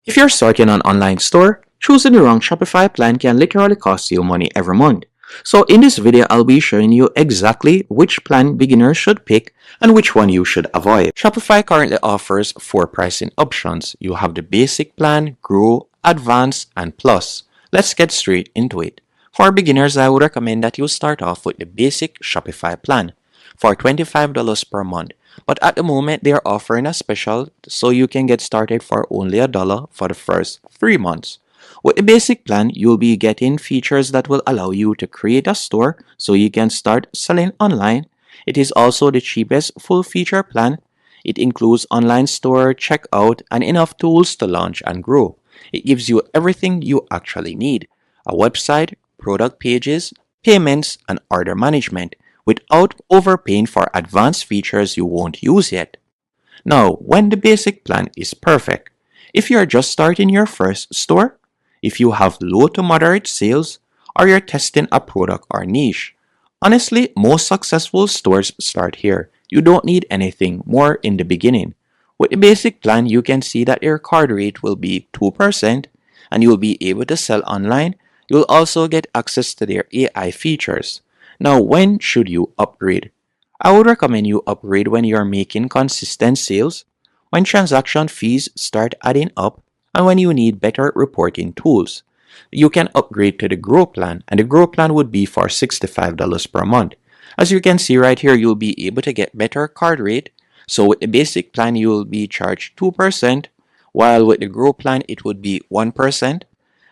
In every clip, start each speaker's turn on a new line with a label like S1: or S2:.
S1: If you're starting an online store, choosing the wrong Shopify plan can literally cost you money every month. So in this video, I'll be showing you exactly which plan beginners should pick and which one you should avoid. Shopify currently offers 4 pricing options. You have the basic plan, grow, advanced, and plus. Let's get straight into it. For beginners, I would recommend that you start off with the basic Shopify plan for $25 per month. But at the moment, they are offering a special so you can get started for only $1 for the first 3 months. With the basic plan, you'll be getting features that will allow you to create a store so you can start selling online. It is also the cheapest full feature plan. It includes online store, checkout, and enough tools to launch and grow. It gives you everything you actually need: a website, product pages, payments, and order management, without overpaying for advanced features you won't use yet. Now, when the basic plan is perfect, if you are just starting your first store, if you have low to moderate sales, or you're testing a product or niche. Honestly, most successful stores start here. You don't need anything more in the beginning. With the basic plan, you can see that your card rate will be 2% and you'll be able to sell online. You'll also get access to their AI features. Now, when should you upgrade? I would recommend you upgrade when you're making consistent sales, when transaction fees start adding up, and when you need better reporting tools. You can upgrade to the Grow plan, and the Grow plan would be for $65 per month. As you can see right here, you'll be able to get better card rate. So with the basic plan, you will be charged 2%, while with the Grow plan, it would be 1%.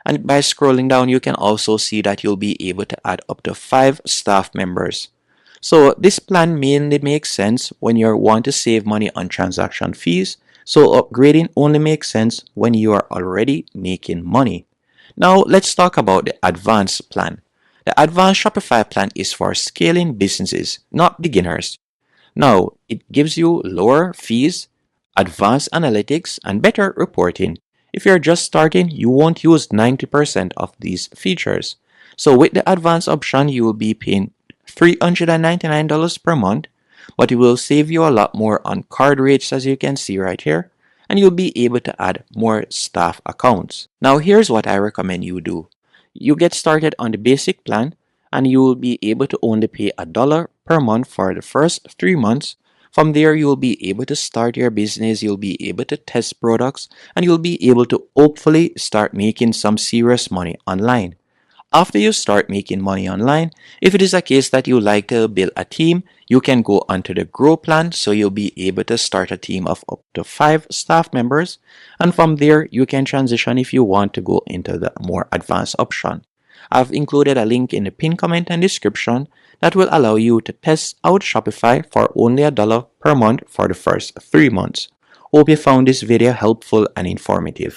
S1: And by scrolling down, you can also see that you'll be able to add up to 5 staff members. So this plan mainly makes sense when you want to save money on transaction fees. So upgrading only makes sense when you are already making money. Now let's talk about the advanced plan. The advanced Shopify plan is for scaling businesses, not beginners. Now, it gives you lower fees, advanced analytics, and better reporting. If you're just starting, you won't use 90% of these features. So with the advanced option, you will be paying $399 per month, but it will save you a lot more on card rates, as you can see right here, and you'll be able to add more staff accounts. Now here's what I recommend you do. You get started on the basic plan and you will be able to only pay $1 per month for the first 3 months. From there, you'll be able to start your business, you'll be able to test products, and you'll be able to hopefully start making some serious money online. After you start making money online, if it is a case that you like to build a team, you can go onto the Grow plan, so you'll be able to start a team of up to 5 staff members, and from there you can transition if you want to go into the more advanced option. I've included a link in the pinned comment and description that will allow you to test out Shopify for only $1 per month for the first 3 months. Hope you found this video helpful and informative.